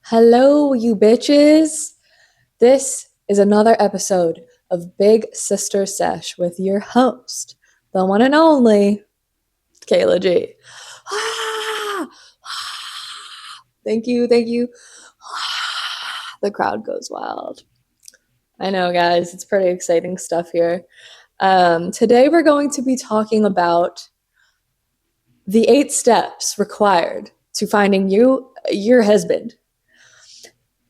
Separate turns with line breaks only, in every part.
Hello, you bitches. This is another episode of Big Sister Sesh with your host, the one and only Kayla G. Thank you, thank you. The crowd goes wild. I know, guys, it's pretty exciting stuff here. Today, we're going to be talking about the 8 steps required to finding your husband.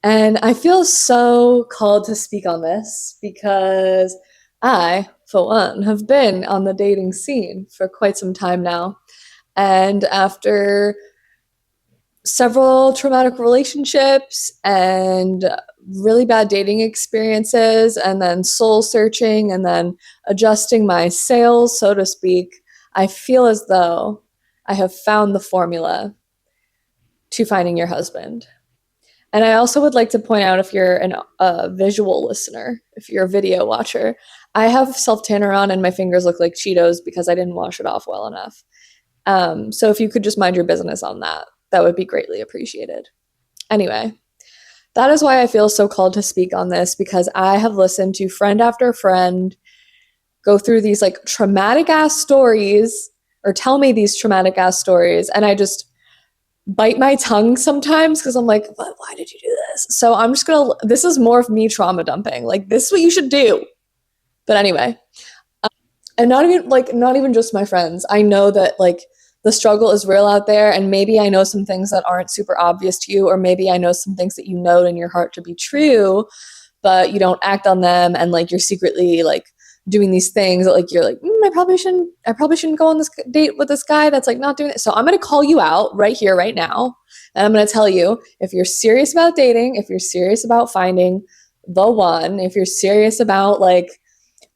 And I feel so called to speak on this because I, for one, have been on the dating scene for quite some time now. And after several traumatic relationships and really bad dating experiences, and then soul searching, and then adjusting my sails, so to speak, I feel as though I have found the formula to finding your husband. And I also would like to point out, if you're a visual listener, if you're a video watcher, I have self-tanner on and my fingers look like Cheetos because I didn't wash it off well enough. So if you could just mind your business on that, that would be greatly appreciated. Anyway, that is why I feel so called to speak on this, because I have listened to friend after friend go through these like traumatic ass stories or tell me these traumatic ass stories, and I just bite my tongue sometimes because I'm like, why did you do this? So I'm just gonna, this is more of me trauma dumping. Like, this is what you should do. But anyway, and not even just my friends. I know that like the struggle is real out there, and maybe I know some things that aren't super obvious to you, or maybe I know some things that you know in your heart to be true, but you don't act on them, and like you're secretly like doing these things that like you're like, I probably shouldn't go on this date with this guy that's like not doing it. So I'm going to call you out right here, right now. And I'm going to tell you, if you're serious about dating, if you're serious about finding the one, if you're serious about like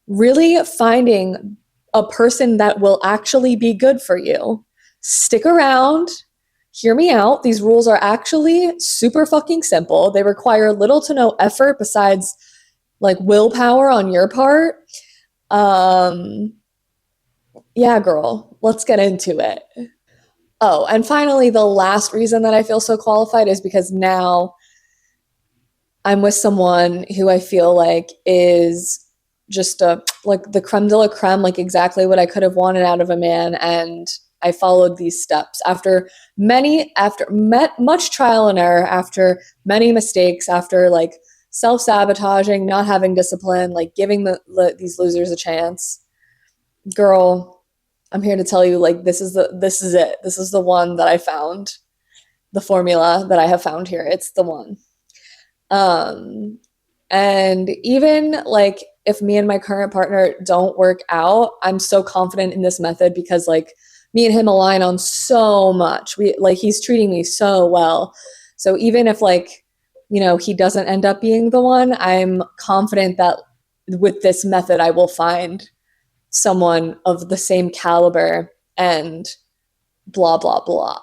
really finding a person that will actually be good for you, stick around, hear me out. These rules are actually super fucking simple. They require little to no effort besides like willpower on your part. Yeah, girl, let's get into it. Oh, and finally, the last reason that I feel so qualified is because now I'm with someone who I feel like is just like the creme de la creme, like exactly what I could have wanted out of a man. And I followed these steps after much trial and error, after many mistakes, after like self-sabotaging, not having discipline, like giving these losers a chance. Girl, I'm here to tell you, like, this is it. This is the one that I found. The formula that I have found here. It's the one. And even like if me and my current partner don't work out, I'm so confident in this method because like me and him align on so much. He's treating me so well. So even if like, he doesn't end up being the one, I'm confident that with this method I will find someone of the same caliber and blah, blah, blah.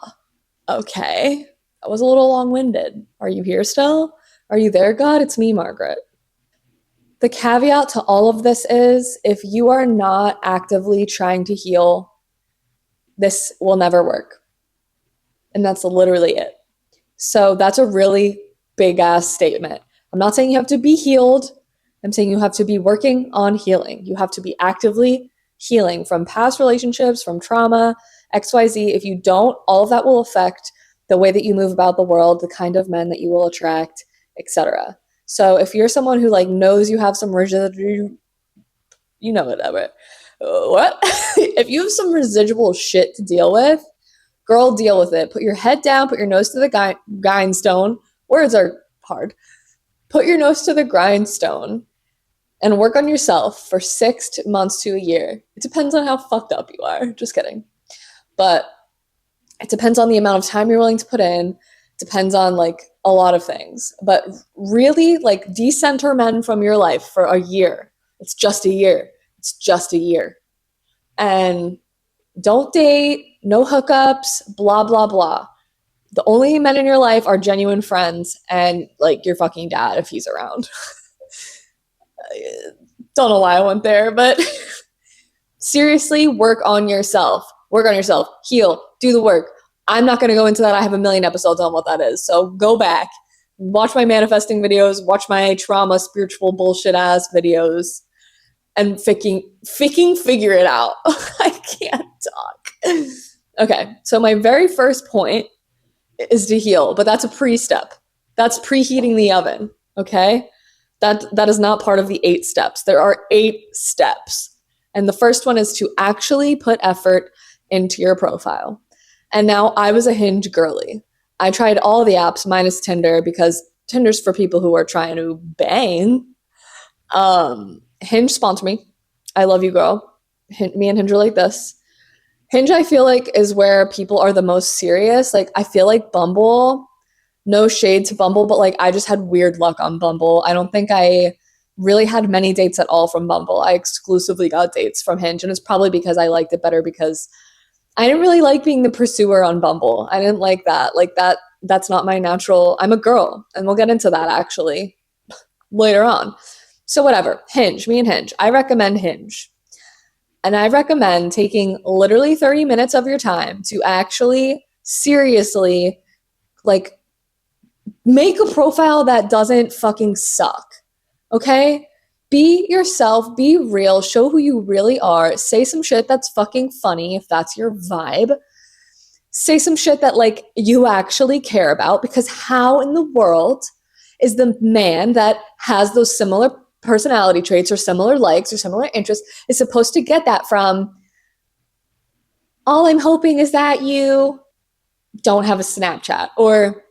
Okay. That was a little long-winded. Are you here still? Are you there, God? It's me, Margaret. The caveat to all of this is if you are not actively trying to heal, this will never work. And that's literally it. So that's a really big ass statement. I'm not saying you have to be healed. I'm saying you have to be working on healing. You have to be actively healing from past relationships, from trauma, XYZ. If you don't, all of that will affect the way that you move about the world, the kind of men that you will attract, etc. So if you're someone who like knows you have some residual, whatever. What? If you have some residual shit to deal with, girl, deal with it. Put your head down, put your nose to the grindstone. Words are hard. Put your nose to the grindstone and work on yourself for 6 months to a year. It depends on how fucked up you are. Just kidding. But it depends on the amount of time you're willing to put in. It depends on like a lot of things. But really like decenter men from your life for a year. It's just a year. It's just a year. And don't date, no hookups, blah, blah, blah. The only men in your life are genuine friends and like your fucking dad if he's around. Don't know why I went there, but seriously, work on yourself. Work on yourself. Heal. Do the work. I'm not going to go into that. I have a million episodes on what that is. So go back. watch my manifesting videos, watch my trauma, spiritual bullshit ass videos, and ficking figure it out. I can't talk. Okay, so my very first point is to heal, but that's a pre-step. That's preheating the oven, okay? That is not part of the 8 steps. There are 8 steps. And the first one is to actually put effort into your profile. And now I was a Hinge girly. I tried all the apps minus Tinder because Tinder's for people who are trying to bang. Hinge sponsor me. I love you, girl. Me and Hinge are like this. Hinge, I feel like, is where people are the most serious. Like, I feel like Bumble, no shade to Bumble, but like I just had weird luck on Bumble. I don't think I really had many dates at all from Bumble. I exclusively got dates from Hinge, and it's probably because I liked it better because I didn't really like being the pursuer on Bumble. I didn't like that. Like that's not my natural. I'm a girl, and we'll get into that actually later on. So whatever. Hinge, me and Hinge. I recommend Hinge. And I recommend taking literally 30 minutes of your time to actually seriously like make a profile that doesn't fucking suck. Okay? Be yourself, be real, show who you really are, say some shit that's fucking funny if that's your vibe. Say some shit that like you actually care about, because how in the world is the man that has those similar personality traits or similar likes or similar interests is supposed to get that from, all I'm hoping is that you don't have a Snapchat, or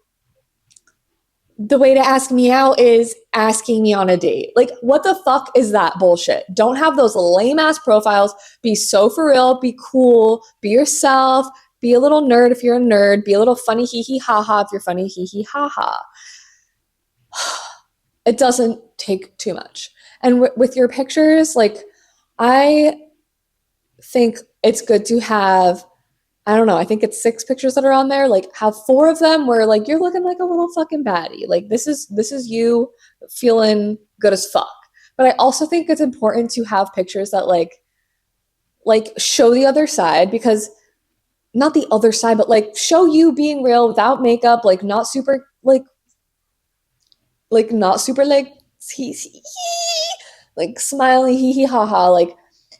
the way to ask me out is asking me on a date. Like, what the fuck is that bullshit? Don't have those lame ass profiles. Be so for real, be cool, be yourself, be a little nerd if you're a nerd, be a little funny hee hee ha ha if you're funny hee hee ha ha. It doesn't take too much. And with your pictures, like, I think it's good to have, I don't know, I think it's 6 pictures that are on there. Like, have 4 of them where like you're looking like a little fucking baddie. Like, this is you feeling good as fuck. But I also think it's important to have pictures that like show the other side, because not the other side, but like show you being real without makeup, like not super not super like like smiley hee hee ha ha. Like,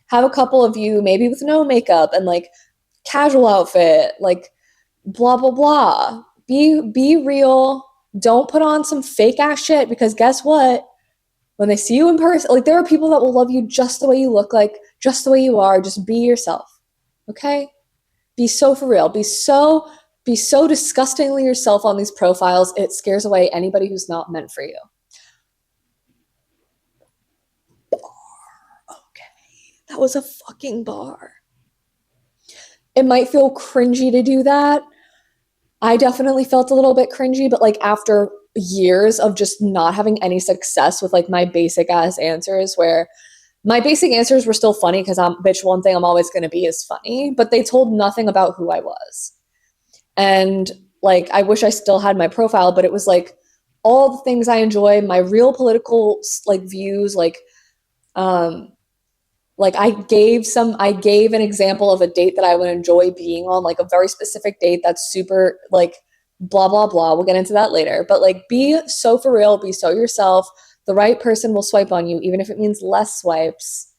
have a couple of you maybe with no makeup and like casual outfit, like blah blah blah. Be real. Don't put on some fake ass shit, because guess what? When they see you in person, like, there are people that will love you just the way you look, like just the way you are. Just be yourself. Okay? Be so for real. Be so disgustingly yourself on these profiles. It scares away anybody who's not meant for you. Okay. That was a fucking bar. It might feel cringy to do that. I definitely felt a little bit cringy, but like after years of just not having any success with like my basic ass answers, where my basic answers were still funny because one thing I'm always going to be is funny, but they told nothing about who I was. And like, I wish I still had my profile, but it was like all the things I enjoy, my real political like views, like I gave an example of a date that I would enjoy being on, like a very specific date that's super like blah, blah, blah. We'll get into that later. But like, be so for real, be so yourself. The right person will swipe on you, even if it means less swipes.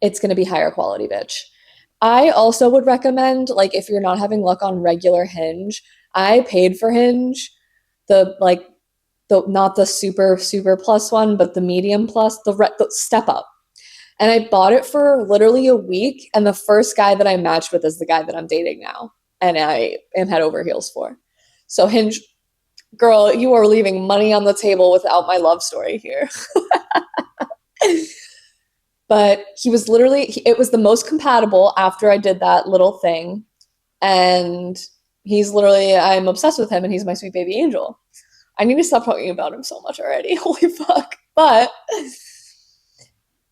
It's going to be higher quality, bitch. I also would recommend, like, if you're not having luck on regular Hinge, I paid for Hinge, not the super, super plus one, but the medium plus, the step up. And I bought it for literally a week. And the first guy that I matched with is the guy that I'm dating now. And I am head over heels for. So Hinge, girl, you are leaving money on the table without my love story here. But he was it was the most compatible after I did that little thing. And I'm obsessed with him, and he's my sweet baby angel. I need to stop talking about him so much already. Holy fuck. But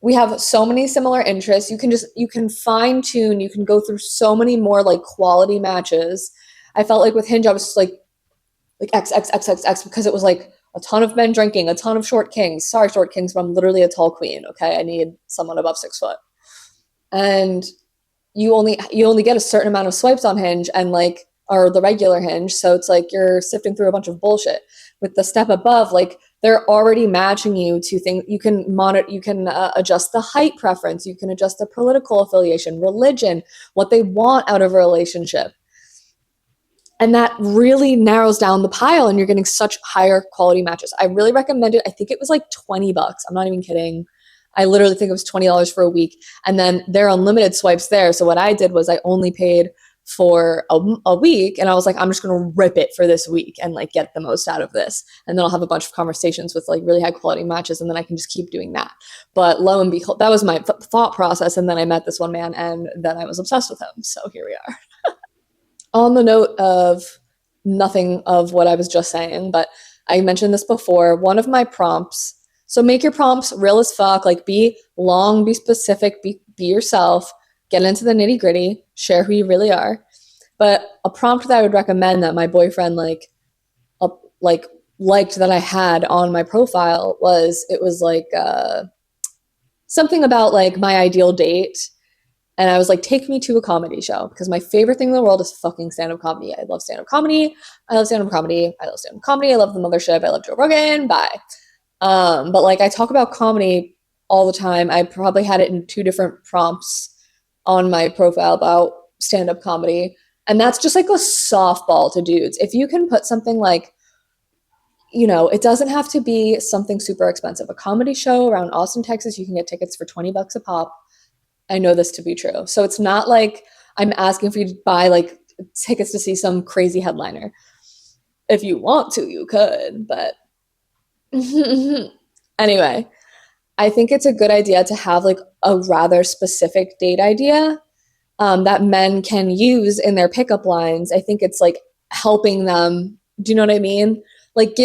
we have so many similar interests. You can fine tune, you can go through so many more like quality matches. I felt like with Hinge, I was just like X, X, X, X, X, because it was like a ton of men drinking, a ton of short kings. Sorry, short kings, but I'm literally a tall queen. Okay. I need someone above 6 foot. And you only get a certain amount of swipes on Hinge or the regular Hinge. So it's like you're sifting through a bunch of bullshit. with the step above, like they're already matching you to things. You can monitor, you can adjust the height preference, you can adjust the political affiliation, religion, what they want out of a relationship. And that really narrows down the pile, and you're getting such higher quality matches. I really recommend it. I think it was like $20. I'm not even kidding. I literally think it was $20 for a week. And then there are unlimited swipes there. So what I did was I only paid for a week, and I was like, I'm just going to rip it for this week and like get the most out of this. And then I'll have a bunch of conversations with like really high quality matches, and then I can just keep doing that. But lo and behold, that was my thought process. And then I met this one man, and then I was obsessed with him. So here we are. On the note of nothing of what I was just saying, but I mentioned this before, one of my prompts, so make your prompts real as fuck, like be long, be specific, be yourself, get into the nitty gritty, share who you really are. But a prompt that I would recommend that my boyfriend liked that I had on my profile was, it was like something about like my ideal date. And I was like, take me to a comedy show, because my favorite thing in the world is fucking stand-up comedy. I love stand-up comedy. I love stand-up comedy. I love stand-up comedy. I love the mothership. I love Joe Rogan. Bye. But like I talk about comedy all the time. I probably had it in 2 different prompts on my profile about stand-up comedy. And that's just like a softball to dudes. If you can put something like, you know, it doesn't have to be something super expensive. A comedy show around Austin, Texas, you can get tickets for $20 a pop. I know this to be true. So it's not like I'm asking for you to buy like tickets to see some crazy headliner. If you want to, you could, but anyway, I think it's a good idea to have like a rather specific date idea that men can use in their pickup lines. I think it's like helping them. Do you know what I mean? Like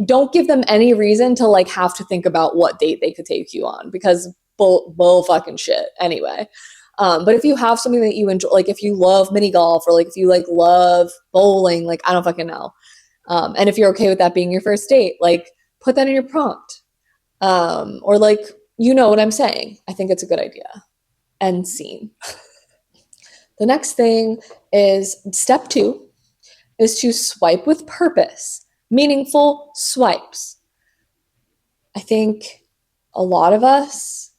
don't give them any reason to like have to think about what date they could take you on, because bull fucking shit anyway. But if you have something that you enjoy, like if you love mini golf, or like if you like love bowling, like I don't fucking know. And if you're okay with that being your first date, like put that in your prompt. Or like, you know what I'm saying. I think it's a good idea. End scene. The next thing is step 2 is to swipe with purpose, meaningful swipes. I think a lot of us,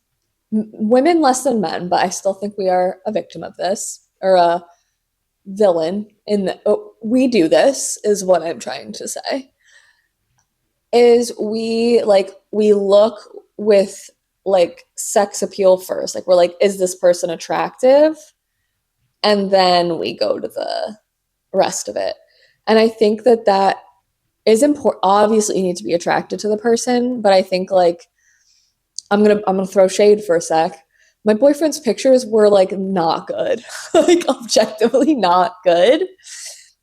women less than men, but I still think we are a victim of this, or a villain in we do this, is what I'm trying to say. Is we look with like sex appeal first. Like we're like, is this person attractive? And then we go to the rest of it. And I think that is important. Obviously you need to be attracted to the person, but I think like I'm gonna throw shade for a sec. My boyfriend's pictures were like not good. Like objectively not good.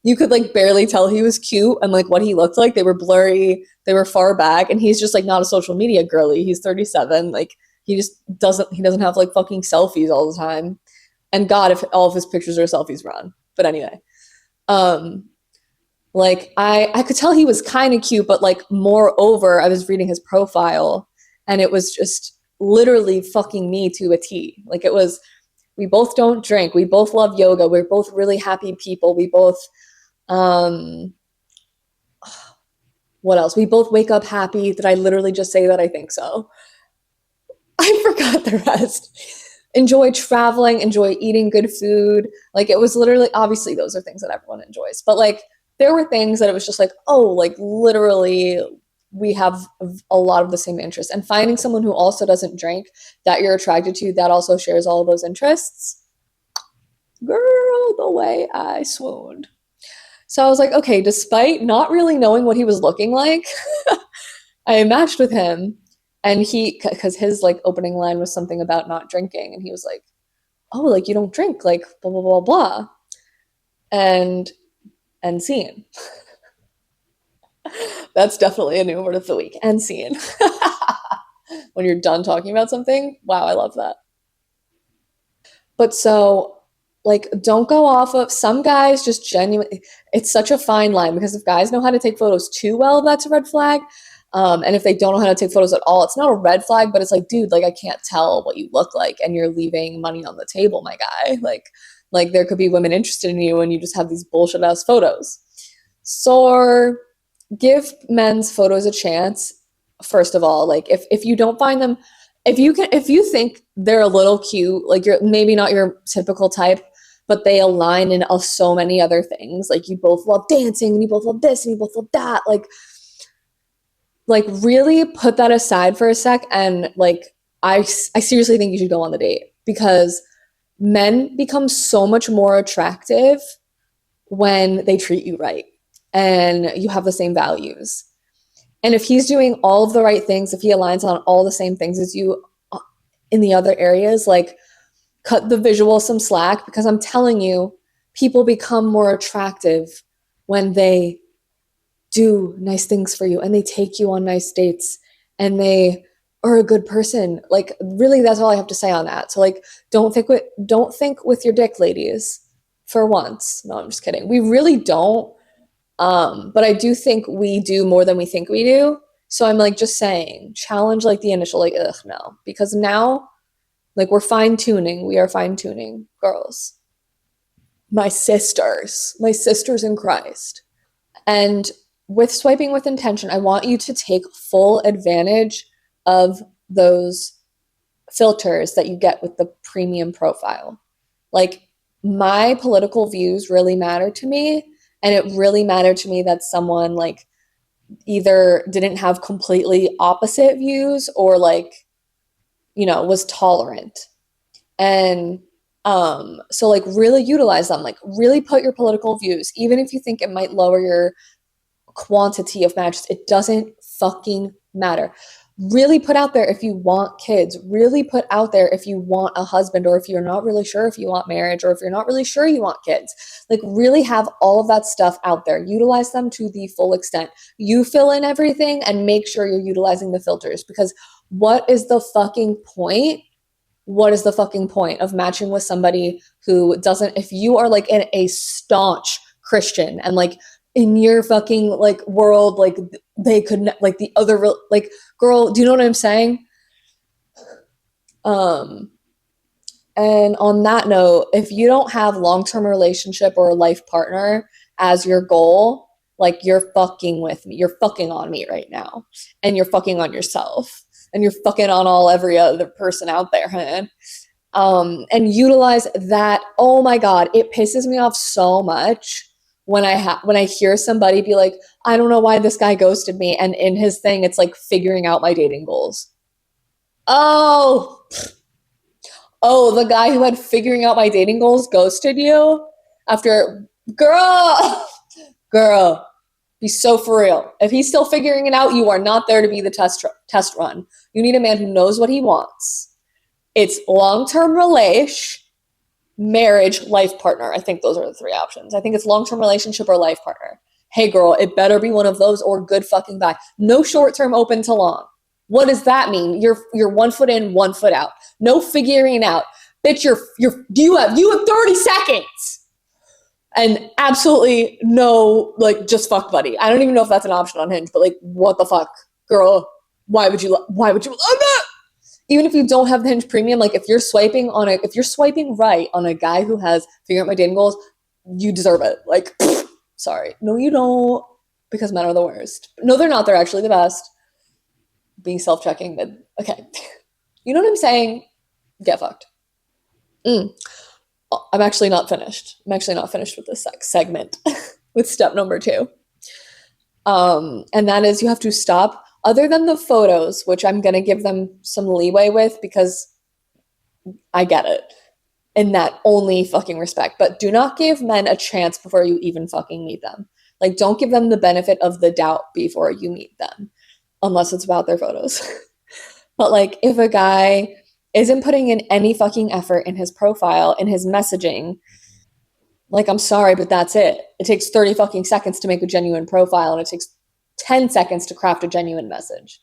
You could like barely tell he was cute, and like what he looked like, they were blurry, they were far back, and he's just like not a social media girly. He's 37. Like he doesn't have like fucking selfies all the time. And God, if all of his pictures are selfies, run. But anyway, like I could tell he was kind of cute, but like moreover, I was reading his profile, and it was just literally fucking me to a T. Like it was, we both don't drink, we both love yoga, we're both really happy people, we both what else? We both wake up happy. Did I literally just say that? I think so. I forgot the rest. Enjoy traveling, enjoy eating good food. Like it was literally, obviously those are things that everyone enjoys, but like there were things that it was just like, oh, like literally we have a lot of the same interests. And finding someone who also doesn't drink that you're attracted to, that also shares all of those interests. Girl, the way I swooned. So I was like, okay, despite not really knowing what he was looking like, I matched with him. And because his like opening line was something about not drinking, and he was like, oh, like you don't drink, like blah, blah, blah, blah. And scene. That's definitely a new word of the week. And scene. When you're done talking about something, wow, I love that. But so, like, don't go off of, some guys just genuinely, it's such a fine line, because if guys know how to take photos too well, that's a red flag. And if they don't know how to take photos at all, it's not a red flag, but it's like, dude, like I can't tell what you look like, and you're leaving money on the table, my guy. Like there could be women interested in you, and you just have these bullshit ass photos. So give men's photos a chance. First of all, like if you don't find them, if you think they're a little cute, like you're maybe not your typical type, but they align in so many other things. Like you both love dancing and you both love this and you both love that. Like really put that aside for a sec, and like I seriously think you should go on the date, because men become so much more attractive when they treat you right and you have the same values. And if he's doing all of the right things, if he aligns on all the same things as you in the other areas, like cut the visual some slack, because I'm telling you, people become more attractive when they do nice things for you and they take you on nice dates and they are a good person. Like really, that's all I have to say on that. So like don't think with your dick, ladies, for once. No, I'm just kidding. We really don't. But I do think we do more than we think we do. So I'm like just saying, challenge like the initial like ugh no, because now like we're fine tuning. We are fine tuning, girls. My sisters in Christ. And with swiping with intention, I want you to take full advantage of those filters that you get with the premium profile. Like my political views really matter to me, and it really mattered to me that someone like either didn't have completely opposite views or like, you know, was tolerant. And so like really utilize them, like really put your political views, even if you think it might lower your quantity of matches, it doesn't fucking matter. Really put out there if you want kids, really put out there if you want a husband, or if you're not really sure if you want marriage, or if you're not really sure you want kids. Like really have all of that stuff out there. Utilize them to the full extent. You fill in everything and make sure you're utilizing the filters, because what is the fucking point? What is the fucking point of matching with somebody who doesn't, if you are like in a staunch Christian and like in your fucking like world, like they could like the other like girl, do you know what I'm saying? And on that note, if you don't have long-term relationship or a life partner as your goal, like you're fucking with me, you're fucking on me right now, and you're fucking on yourself, and you're fucking on every other person out there, man. And utilize that. Oh my God, it pisses me off so much when when I hear somebody be like, I don't know why this guy ghosted me, and in his thing, it's like figuring out my dating goals. Oh, the guy who had figuring out my dating goals ghosted you after, girl, girl, be so for real. If he's still figuring it out, you are not there to be the test run. You need a man who knows what he wants. It's long-term relation, marriage, life partner. I think those are the three options. I think it's long-term relationship or life partner. Hey girl, it better be one of those or good fucking bye. No short-term open to long. What does that mean? You're 1 foot in, 1 foot out. No figuring it out. Bitch, you have 30 seconds. And absolutely no, like, just fuck buddy. I don't even know if that's an option on Hinge, but like, what the fuck? Girl, why would you love that? Even if you don't have the Hinge Premium, like if you're swiping right on a guy who has figure out my dating goals, you deserve it. Like, sorry. No, you don't, because men are the worst. No, they're not. They're actually the best. Being self-checking, but okay. You know what I'm saying? Get fucked. I'm actually not finished. With this segment with step number 2. And that is you have to stop, other than the photos, which I'm going to give them some leeway with because I get it in that only fucking respect, but do not give men a chance before you even fucking meet them. Like, don't give them the benefit of the doubt before you meet them, unless it's about their photos. But like, if a guy isn't putting in any fucking effort in his profile, in his messaging, like, I'm sorry, but that's it. It takes 30 fucking seconds to make a genuine profile, and it takes 10 seconds to craft a genuine message.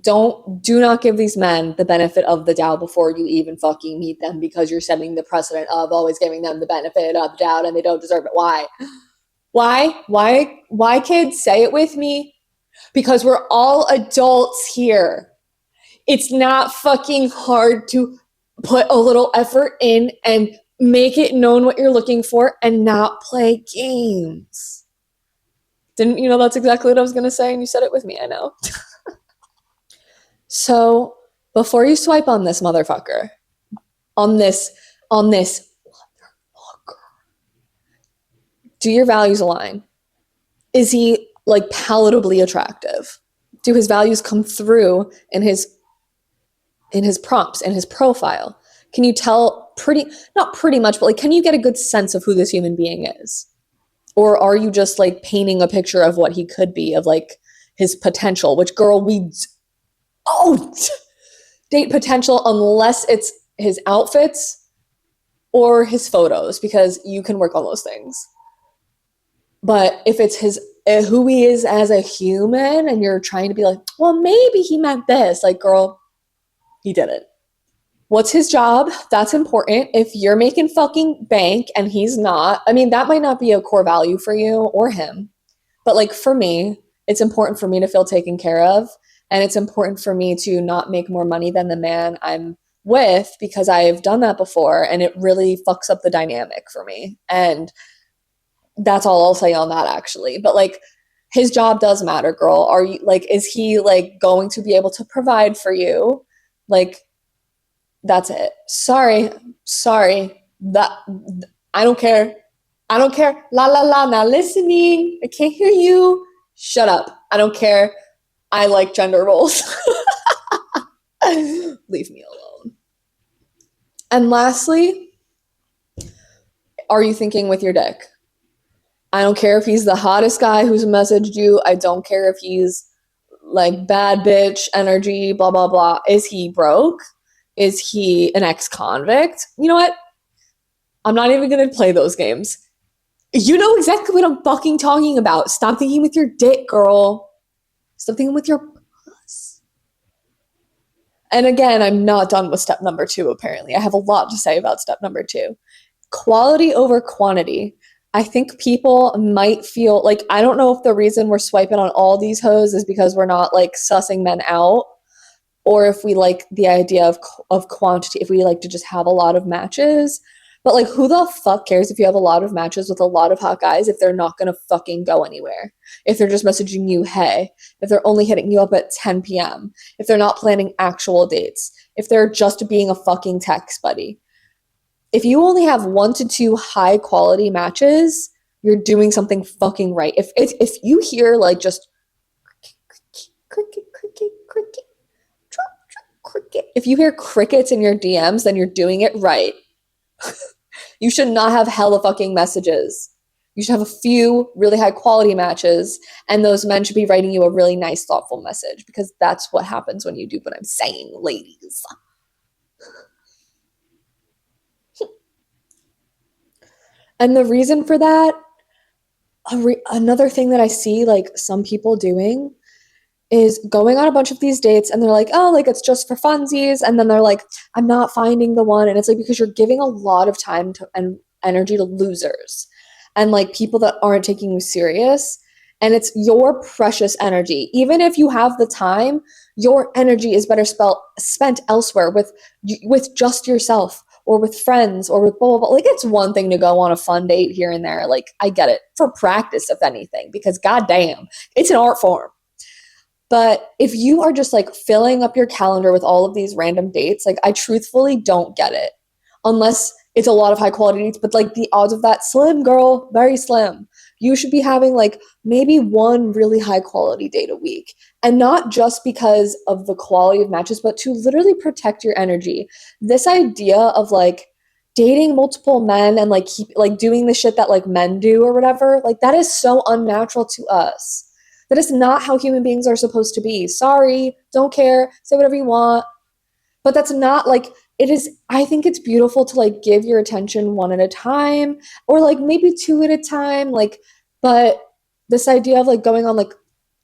Do not give these men the benefit of the doubt before you even fucking meet them, because you're setting the precedent of always giving them the benefit of doubt and they don't deserve it. Why? Why, kids? Say it with me. Because we're all adults here. It's not fucking hard to put a little effort in and make it known what you're looking for and not play games. Didn't you know that's exactly what I was going to say? And you said it with me, I know. So before you swipe on this motherfucker, on this motherfucker, do your values align? Is he like palatably attractive? Do his values come through in his prompts, in his profile? Can you tell not pretty much, but like, can you get a good sense of who this human being is? Or are you just like painting a picture of what he could be, of like his potential, which girl, date potential unless it's his outfits or his photos, because you can work on those things. But if it's who he is as a human and you're trying to be like, well, maybe he meant this, like, girl, he didn't. What's his job? That's important. If you're making fucking bank and he's not, I mean, that might not be a core value for you or him. But like for me, it's important for me to feel taken care of. And it's important for me to not make more money than the man I'm with, because I've done that before and it really fucks up the dynamic for me. And that's all I'll say on that, actually. But like, his job does matter, girl. Are you like, is he like going to be able to provide for you? Like, that's it. Sorry. That I don't care. La la la. Not listening. I can't hear you. Shut up. I don't care. I like gender roles. Leave me alone. And lastly, are you thinking with your dick? I don't care if he's the hottest guy who's messaged you. I don't care if he's like bad bitch energy, blah, blah, blah. Is he broke? Is he an ex-convict? You know what? I'm not even going to play those games. You know exactly what I'm fucking talking about. Stop thinking with your dick, girl. Stop thinking with your puss. And again, I'm not done with step number 2, apparently. I have a lot to say about step number 2. Quality over quantity. I think people might feel like, I don't know if the reason we're swiping on all these hoes is because we're not like sussing men out, or if we like the idea of quantity, if we like to just have a lot of matches. But like, who the fuck cares if you have a lot of matches with a lot of hot guys if they're not gonna fucking go anywhere? If they're just messaging you, hey, if they're only hitting you up at 10 p.m., if they're not planning actual dates, if they're just being a fucking text buddy. If you only have 1 to 2 high quality matches, you're doing something fucking right. If you hear like just cricket, if you hear crickets in your DMs, then you're doing it right. You should not have hella fucking messages. You should have a few really high quality matches, and those men should be writing you a really nice, thoughtful message, because that's what happens when you do what I'm saying, ladies. And the reason for that, another thing that I see like some people doing is going on a bunch of these dates and they're like, oh, like it's just for funsies. And then they're like, I'm not finding the one. And it's like, because you're giving a lot of time and energy to losers and like people that aren't taking you serious. And it's your precious energy. Even if you have the time, your energy is better spent elsewhere with just yourself or with friends or with blah, blah, blah. Like, it's one thing to go on a fun date here and there. Like, I get it, for practice, if anything, because goddamn, it's an art form. But if you are just like filling up your calendar with all of these random dates, like, I truthfully don't get it. Unless it's a lot of high quality dates, but like the odds of that, slim, girl, very slim. You should be having like maybe one really high quality date a week. And not just because of the quality of matches, but to literally protect your energy. This idea of like dating multiple men and like keep like doing the shit that like men do or whatever, like that is so unnatural to us. That is not how human beings are supposed to be. Sorry, don't care, say whatever you want. But that's not like, it is, I think it's beautiful to like give your attention one at a time, or like maybe 2 at a time. Like, but this idea of like going on like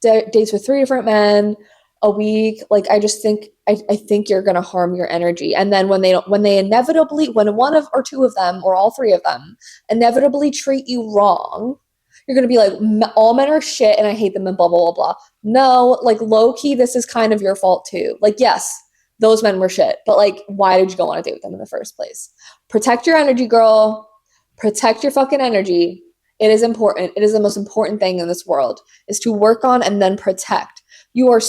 dates with 3 different men a week, like I just think, I think you're going to harm your energy. And then when they inevitably, when one of or 2 of them or all 3 of them inevitably treat you wrong, you're going to be like, all men are shit and I hate them and blah, blah, blah, blah. No, like low key, this is kind of your fault too. Like, yes, those men were shit, but like, why did you go on a date with them in the first place? Protect your energy, girl. Protect your fucking energy. It is important. It is the most important thing in this world, is to work on and then protect. Your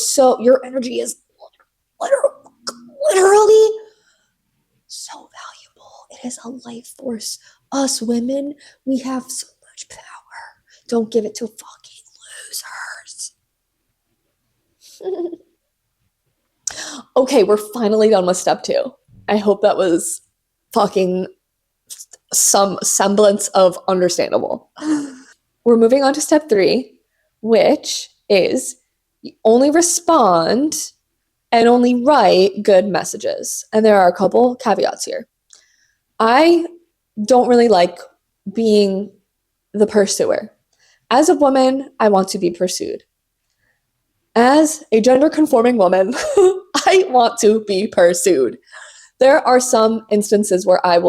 energy is literally so valuable. It is a life force. Us women, we have so much power. Don't give it to fucking losers. Okay, we're finally done with step 2. I hope that was fucking some semblance of understandable. We're moving on to step 3, which is you only respond and only write good messages. And there are a couple caveats here. I don't really like being the pursuer. As a woman, I want to be pursued. As a gender-conforming woman, I want to be pursued. There are some instances where I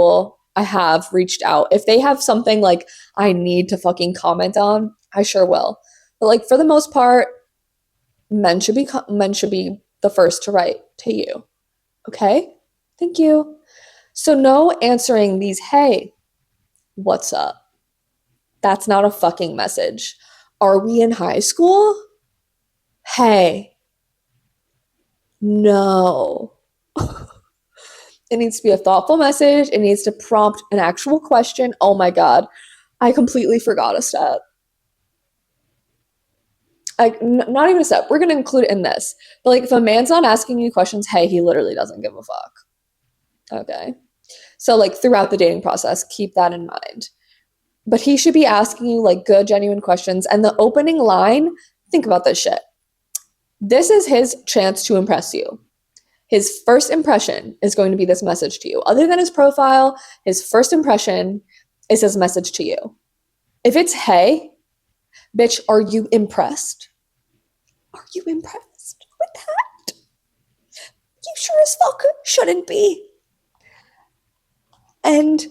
have reached out. If they have something like I need to fucking comment on, I sure will. But like for the most part, men should be the first to write to you. Okay? Thank you. So no answering these, hey, what's up? That's not a fucking message. Are we in high school? Hey. No. It needs to be a thoughtful message. It needs to prompt an actual question. Oh my God. I completely forgot a step. Not even a step. We're going to include it in this. But like if a man's not asking you questions, hey, he literally doesn't give a fuck. Okay. So like throughout the dating process, keep that in mind. But he should be asking you like good, genuine questions. And the opening line, think about this shit. This is his chance to impress you. His first impression is going to be this message to you. Other than his profile, his first impression is his message to you. If it's, hey, bitch, are you impressed? Are you impressed with that? You sure as fuck shouldn't be. And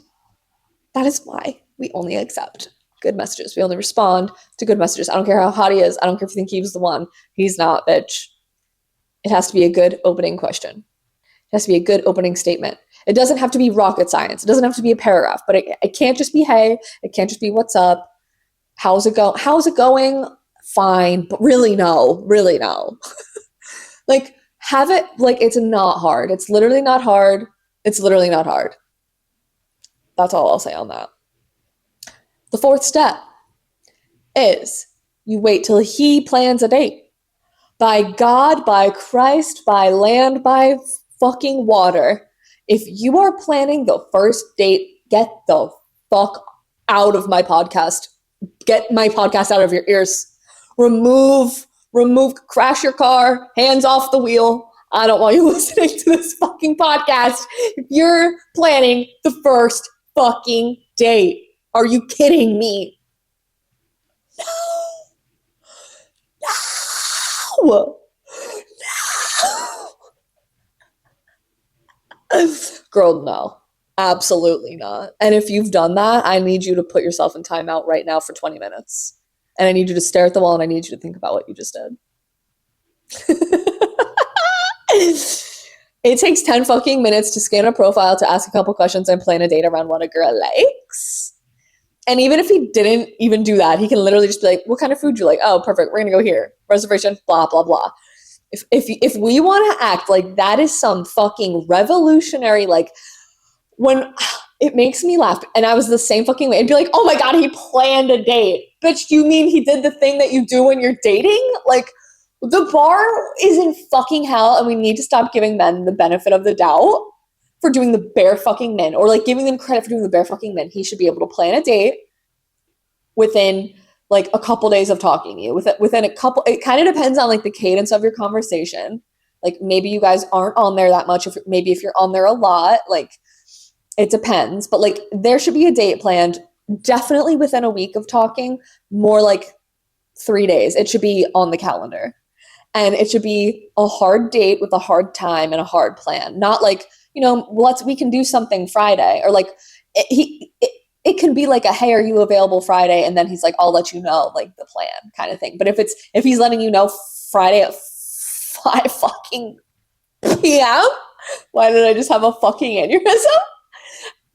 that is why we only accept good messages. We only respond to good messages. I don't care how hot he is. I don't care if you think he was the one. He's not, bitch. It has to be a good opening question. It has to be a good opening statement. It doesn't have to be rocket science. It doesn't have to be a paragraph, but it can't just be, hey, it can't just be what's up. How's it going? Fine, but really no. Like have it like it's not hard. It's literally not hard. That's all I'll say on that. The 4th step is you wait till he plans a date. By God, by Christ, by land, by fucking water. If you are planning the first date, get the fuck out of my podcast. Get my podcast out of your ears. Remove, crash your car, hands off the wheel. I don't want you listening to this fucking podcast if you're planning the first fucking date. Are you kidding me? No. Girl, no. Absolutely not. And if you've done that, I need you to put yourself in timeout right now for 20 minutes. And I need you to stare at the wall and I need you to think about what you just did. It takes 10 fucking minutes to scan a profile, to ask a couple questions, and plan a date around what a girl likes. And even if he didn't even do that, he can literally just be like, what kind of food do you like? Oh, perfect. We're going to go here. Reservation, blah, blah, blah. If we want to act like that is some fucking revolutionary, like when it makes me laugh, and I was the same fucking way, I'd be like, oh my God, he planned a date. Bitch, you mean he did the thing that you do when you're dating? Like, the bar is in fucking hell, and we need to stop giving men the benefit of the doubt for doing the bare fucking min, or like giving them credit for doing the bare fucking min. He should be able to plan a date within like a couple days of talking to you. Within a couple, it kind of depends on like the cadence of your conversation. Like maybe you guys aren't on there that much. If you're on there a lot, like it depends. But like there should be a date planned definitely within a week of talking, more like 3 days. It should be on the calendar. And it should be a hard date with a hard time and a hard plan. Not like, we can do something Friday, or like it can be like a, hey, are you available Friday? And then he's like, I'll let you know, like the plan kind of thing. But if he's letting you know Friday at 5 fucking p.m., why did I just have a fucking aneurysm?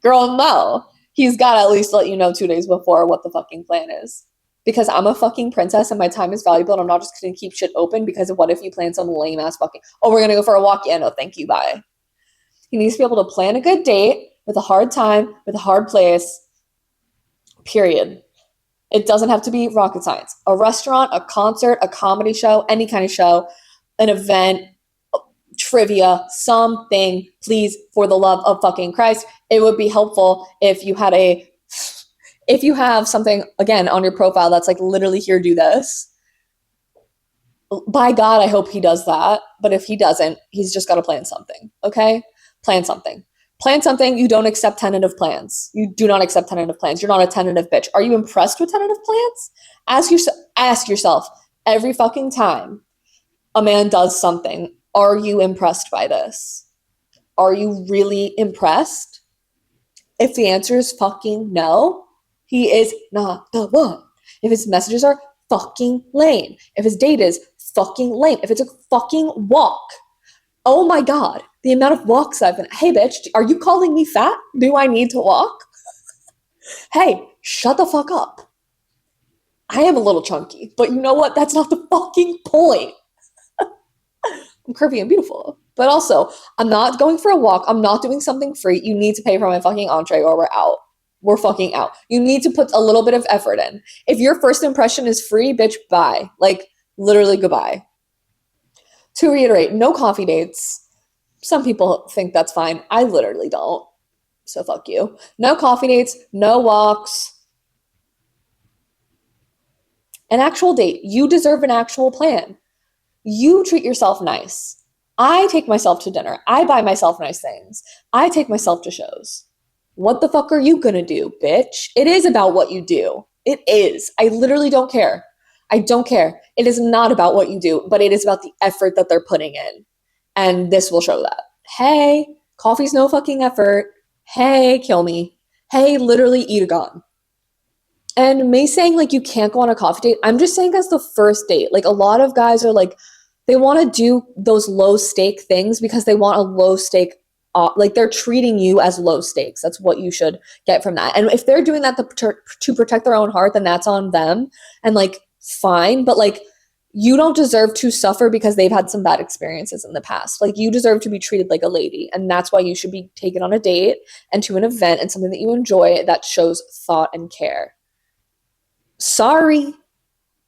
Girl, no. He's got to at least let you know 2 days before what the fucking plan is. Because I'm a fucking princess and my time is valuable and I'm not just going to keep shit open because of what if you plan some lame ass fucking, oh, we're going to go for a walk? Yeah, no, thank you, bye. He needs to be able to plan a good date with a hard time, with a hard place, period. It doesn't have to be rocket science. A restaurant, a concert, a comedy show, any kind of show, an event, trivia, something, please, for the love of fucking Christ. It would be helpful if you have something, again, on your profile that's like, literally, here, do this. By God, I hope he does that. But if he doesn't, he's just got to plan something, okay? Plan something. Plan something. You don't accept tentative plans. You do not accept tentative plans. You're not a tentative bitch. Are you impressed with tentative plans? Ask yourself every fucking time a man does something, are you impressed by this? Are you really impressed? If the answer is fucking no, he is not the one. If his messages are fucking lame, if his date is fucking lame, if it's a fucking walk, oh my God, the amount of walks I've been, hey bitch, are you calling me fat? Do I need to walk? Hey, shut the fuck up. I am a little chunky, but you know what? That's not the fucking point. I'm curvy and beautiful. But also, I'm not going for a walk. I'm not doing something free. You need to pay for my fucking entree or we're out. We're fucking out. You need to put a little bit of effort in. If your first impression is free, bitch, bye. Like, literally goodbye. To reiterate, no coffee dates. Some people think that's fine. I literally don't. So fuck you. No coffee dates, no walks. An actual date. You deserve an actual plan. You treat yourself nice. I take myself to dinner. I buy myself nice things. I take myself to shows. What the fuck are you gonna do, bitch? It is about what you do. It is. I literally don't care. I don't care. It is not about what you do, but it is about the effort that they're putting in. And this will show that. Hey, coffee's no fucking effort. Hey, kill me. Hey, literally eat a gun. And me saying like you can't go on a coffee date, I'm just saying as the first date. Like a lot of guys are like, they want to do those low stake things because they want a low stake, like they're treating you as low stakes. That's what you should get from that. And if they're doing that to protect their own heart, then that's on them. And like, fine. But like, you don't deserve to suffer because they've had some bad experiences in the past. Like you deserve to be treated like a lady. And that's why you should be taken on a date and to an event and something that you enjoy that shows thought and care. Sorry.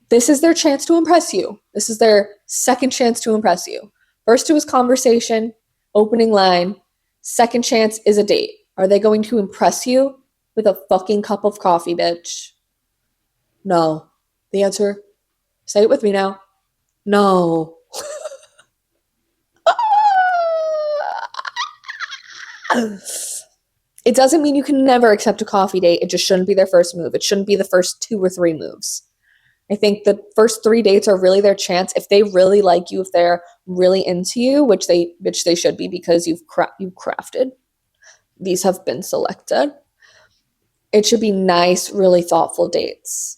This is their chance to impress you. This is their second chance to impress you. First, it was conversation, opening line. Second chance is a date. Are they going to impress you with a fucking cup of coffee, bitch? No. The answer, say it with me now. No. It doesn't mean you can never accept a coffee date. It just shouldn't be their first move. It shouldn't be the first 2 or 3 moves. I think the first 3 dates are really their chance. If they really like you, if they're really into you, which they should be because you've crafted. These have been selected. It should be nice, really thoughtful dates.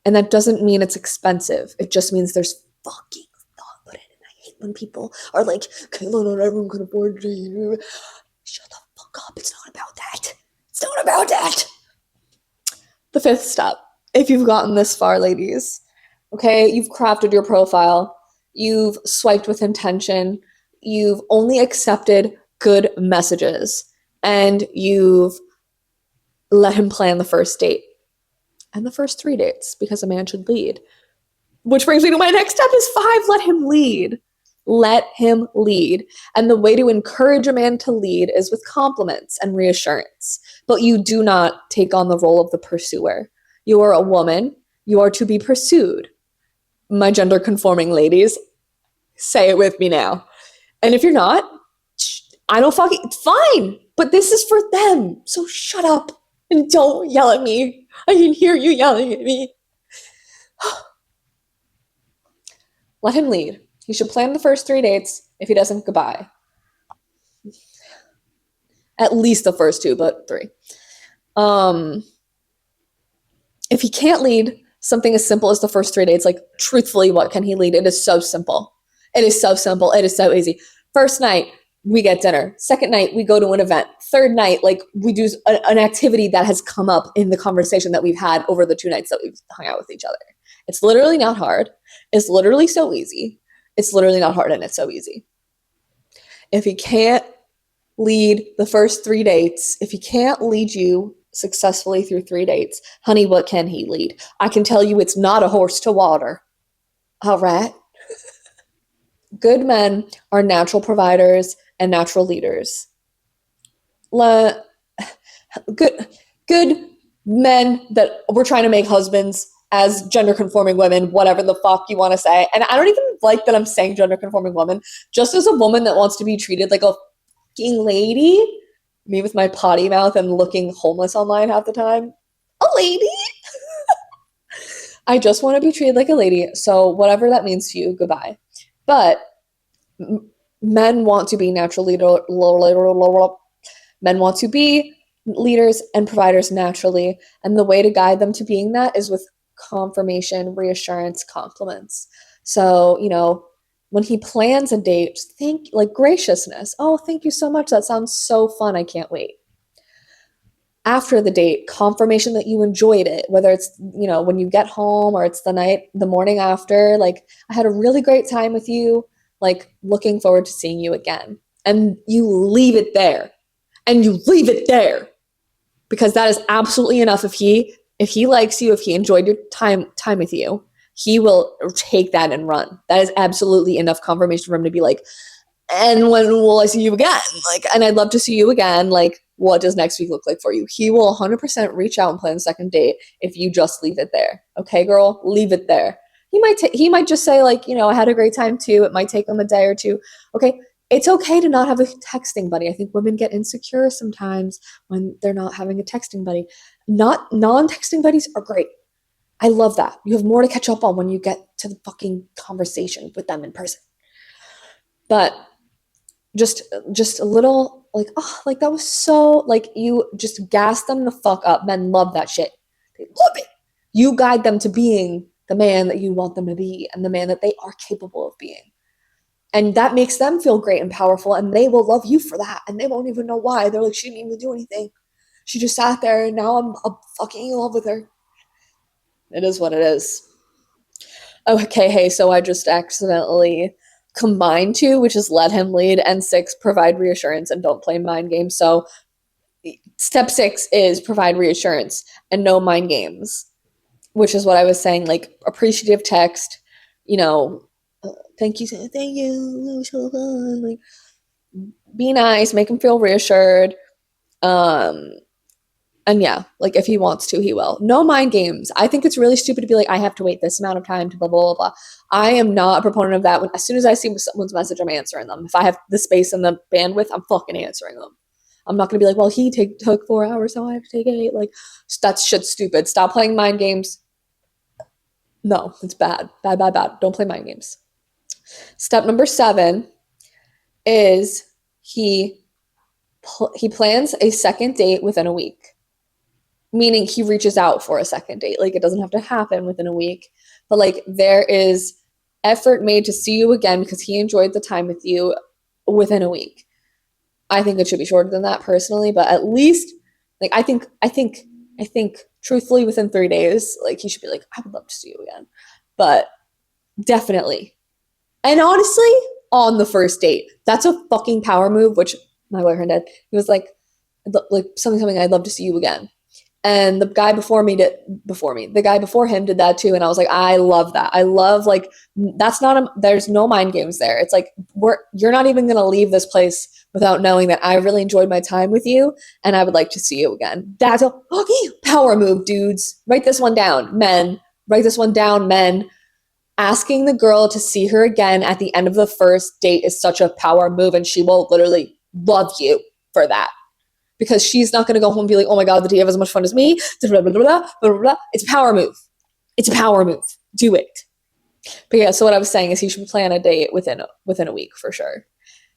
And that doesn't mean it's expensive. It just means there's fucking thought put in. And I hate when people are like, Kayla, not everyone can afford it. Shut the fuck up. It's not about that. It's not about that. The 5th step. If you've gotten this far, ladies, okay, you've crafted your profile, you've swiped with intention, you've only accepted good messages, and you've let him plan the first date and the first 3 dates because a man should lead. Which brings me to my next step is 5, let him lead. Let him lead. And the way to encourage a man to lead is with compliments and reassurance. But you do not take on the role of the pursuer. You are a woman. You are to be pursued. My gender conforming ladies, say it with me now. And if you're not, I don't fucking, it's fine. But this is for them. So shut up and don't yell at me. I can hear you yelling at me. Let him lead. He should plan the first 3 dates. If he doesn't, goodbye. At least the first 2, but 3. If he can't lead something as simple as the first 3 dates, like truthfully, what can he lead? It is so simple. It is so simple. It is so easy. First night, we get dinner. Second night, we go to an event. Third night, like we do an activity that has come up in the conversation that we've had over the 2 nights that we've hung out with each other. It's literally not hard. It's literally so easy. It's literally not hard and it's so easy. If he can't lead the first 3 dates, if he can't lead you successfully through 3 dates, honey, what can he lead? I can tell you it's not a horse to water. All right. Good men are natural providers and natural leaders. Good men that we're trying to make husbands as gender conforming women, whatever the fuck you want to say. And I don't even like that I'm saying gender conforming woman, just as a woman that wants to be treated like a fucking lady. Me with my potty mouth and looking homeless online half the time. A lady. I just want to be treated like a lady. So whatever that means to you, goodbye. But men want to be natural leaders. Men want to be leaders and providers naturally. And the way to guide them to being that is with confirmation, reassurance, compliments. So, when he plans a date, think like graciousness. Oh, thank you so much. That sounds so fun. I can't wait. After the date, confirmation that you enjoyed it, whether it's, when you get home or it's the morning after, like, I had a really great time with you, like, looking forward to seeing you again. And you leave it there. And you leave it there. Because that is absolutely enough. If he likes you, if he enjoyed your time with you, he will take that and run. That is absolutely enough confirmation for him to be like, and when will I see you again? Like, and I'd love to see you again. Like, what does next week look like for you? He will 100% reach out and plan a second date if you just leave it there. Okay, girl, leave it there. He might just say like, I had a great time too. It might take him a day or two. Okay, it's okay to not have a texting buddy. I think women get insecure sometimes when they're not having a texting buddy. Non-texting buddies are great. I love that. You have more to catch up on when you get to the fucking conversation with them in person. But just a little like, oh, like that was so, like, you just gas them the fuck up. Men love that shit. They love it. You guide them to being the man that you want them to be and the man that they are capable of being. And that makes them feel great and powerful, and they will love you for that. And they won't even know why. They're like, she didn't even do anything. She just sat there, and now I'm fucking in love with her. It is what it is. Okay, hey, so I just accidentally combined 2, which is let him lead, and 6, provide reassurance and don't play mind games. So step 6 is provide reassurance and no mind games, which is what I was saying, like appreciative text, thank you, so fun. Like, be nice, make him feel reassured. And yeah, like if he wants to, he will. No mind games. I think it's really stupid to be like, I have to wait this amount of time to blah, blah, blah, blah. I am not a proponent of that. As soon as I see someone's message, I'm answering them. If I have the space and the bandwidth, I'm fucking answering them. I'm not going to be like, well, he took 4 hours, so I have to take 8. Like, that's shit stupid. Stop playing mind games. No, it's bad. Bad. Don't play mind games. Step number 7 is he plans a second date within a week. Meaning he reaches out for a second date. Like, it doesn't have to happen within a week. But, like, there is effort made to see you again because he enjoyed the time with you within a week. I think it should be shorter than that personally, but at least, like, I think truthfully within 3 days, like, he should be like, I would love to see you again. But definitely. And honestly, on the first date, that's a fucking power move, which my boyfriend did. He was like something, I'd love to see you again. And the guy before him did that too. And I was like, I love that. I love, like, there's no mind games there. It's like, you're not even going to leave this place without knowing that I really enjoyed my time with you and I would like to see you again. That's a fucking power move, dudes. Write this one down, men. Write this one down, men. Asking the girl to see her again at the end of the first date is such a power move, and she will literally love you for that. Because she's not going to go home and be like, oh my God, did he have as much fun as me? Blah, blah, blah, blah, blah. It's a power move. It's a power move. Do it. But yeah, so what I was saying is he should plan a date within a week for sure.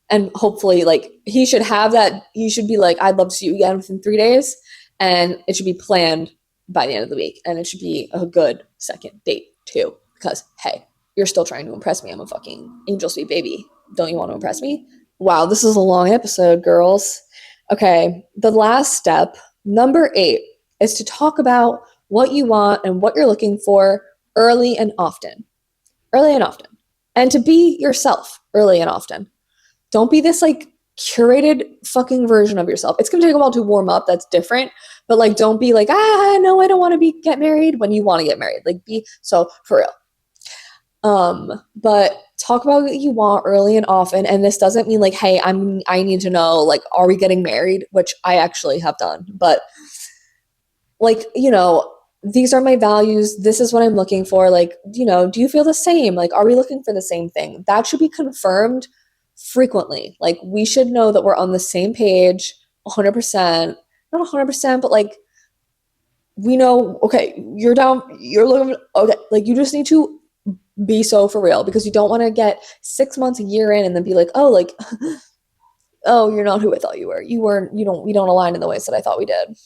And hopefully, like, he should have that. He should be like, I'd love to see you again within 3 days. And it should be planned by the end of the week. And it should be a good second date too. Because, hey, you're still trying to impress me. I'm a fucking angel sweet baby. Don't you want to impress me? Wow, this is a long episode, girls. Okay, the last step, number 8, is to talk about what you want and what you're looking for early and often. Early and often. And to be yourself early and often. Don't be this like curated fucking version of yourself. It's gonna take a while to warm up. That's different. But like, don't be like, no, I don't want to get married when you want to get married. Like, be so for real. But talk about what you want early and often. And this doesn't mean like, hey, I need to know, like, are we getting married? Which I actually have done. But like, these are my values. This is what I'm looking for. Like, do you feel the same? Like, are we looking for the same thing? That should be confirmed frequently. Like, we should know that we're on the same page 100%. Not 100%, but like, we know, okay, you're down, you're looking, okay, like, you just need to be so for real, because you don't want to get 6 months, a year in, and then be like, oh, like, oh, you're not who I thought you were. We don't align in the ways that I thought we did.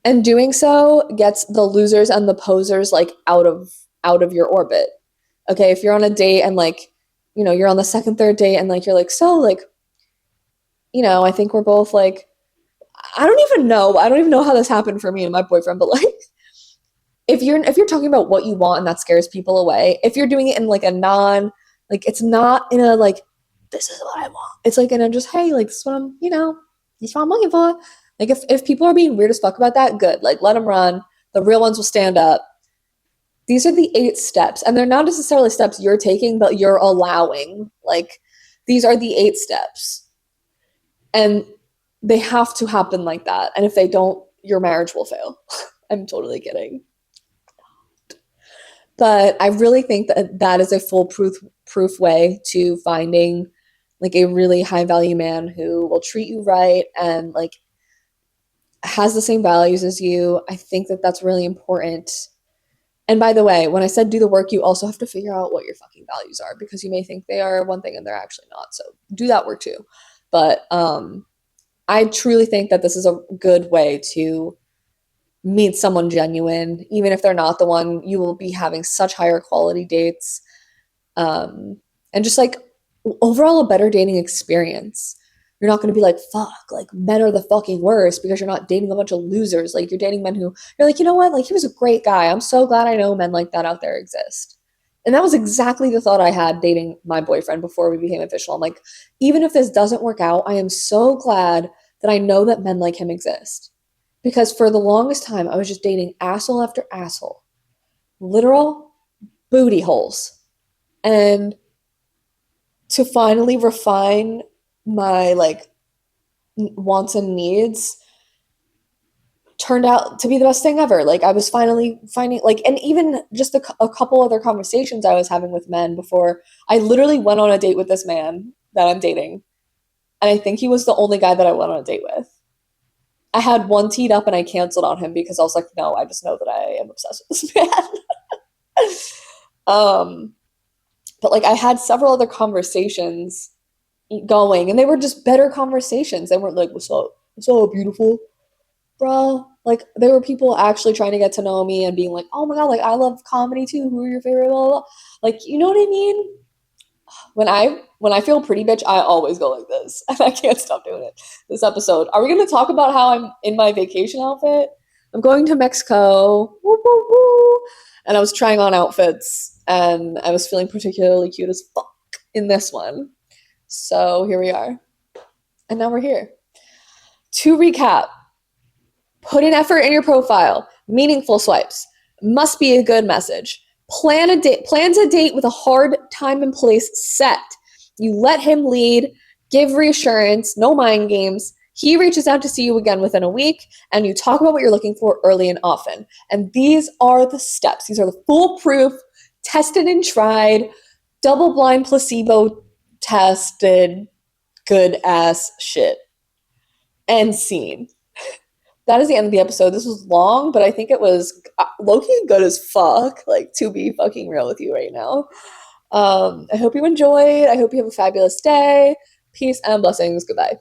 And doing so gets the losers and the posers like out of your orbit. Okay, if you're on a date and like, you're on the second, third date and like you're like, so like, I think we're both like, I don't even know how this happened for me and my boyfriend, but like, if you're talking about what you want and that scares people away, if you're doing it in like a like, it's not in a like, this is what I want. It's like in a just, hey, like, this is what this is what I'm looking for. Like, if people are being weird as fuck about that, good. Like, let them run. The real ones will stand up. These are the 8 steps. And they're not necessarily steps you're taking, but you're allowing. Like, these are the 8 steps. And they have to happen like that. And if they don't, your marriage will fail. I'm totally kidding. But I really think that is a foolproof way to finding like a really high value man who will treat you right and like has the same values as you. I think that that's really important. And by the way, when I said do the work, you also have to figure out what your fucking values are, because you may think they are one thing and they're actually not. So do that work too. But I truly think that this is a good way to meet someone genuine. Even if they're not the one, you will be having such higher quality dates. And just like overall a better dating experience. You're not going to be like, fuck, like men are the fucking worst, because you're not dating a bunch of losers. Like, you're dating men who you're like, you know what? Like, he was a great guy. I'm so glad I know men like that out there exist. And that was exactly the thought I had dating my boyfriend before we became official. I'm like, even if this doesn't work out, I am so glad that I know that men like him exist. Because for the longest time, I was just dating asshole after asshole. Literal booty holes. And to finally refine my like wants and needs turned out to be the best thing ever. Like, I was finally finding like, and even just a couple other conversations I was having with men before I literally went on a date with this man that I'm dating. And I think he was the only guy that I went on a date with. I had one teed up and I canceled on him because I was like, no, I just know that I am obsessed with this man. But like, I had several other conversations going, and they were just better conversations. They weren't like, what's up, beautiful, bro? Like, there were people actually trying to get to know me and being like, oh my god, like, I love comedy too, who are your favorite, blah, blah, blah. Like, you know what I mean? When I feel pretty, bitch, I always go like this, and I can't stop doing it. This episode, are we going to talk about how I'm in my vacation outfit? I'm going to Mexico, woo, woo, woo. And I was trying on outfits, and I was feeling particularly cute as fuck in this one. So here we are. And now we're here. To recap, put in effort in your profile. Meaningful swipes. Must be a good message. Plans a date with a hard time and place set. You let him lead. Give reassurance. No mind games. He reaches out to see you again within a week, and you talk about what you're looking for early and often. And these are the steps. These are the foolproof, tested and tried, double-blind, placebo-tested, good-ass shit. And scene. That is the end of the episode. This was long, but I think it was low-key good as fuck, like, to be fucking real with you right now. I hope you enjoyed. I hope you have a fabulous day. Peace and blessings. Goodbye.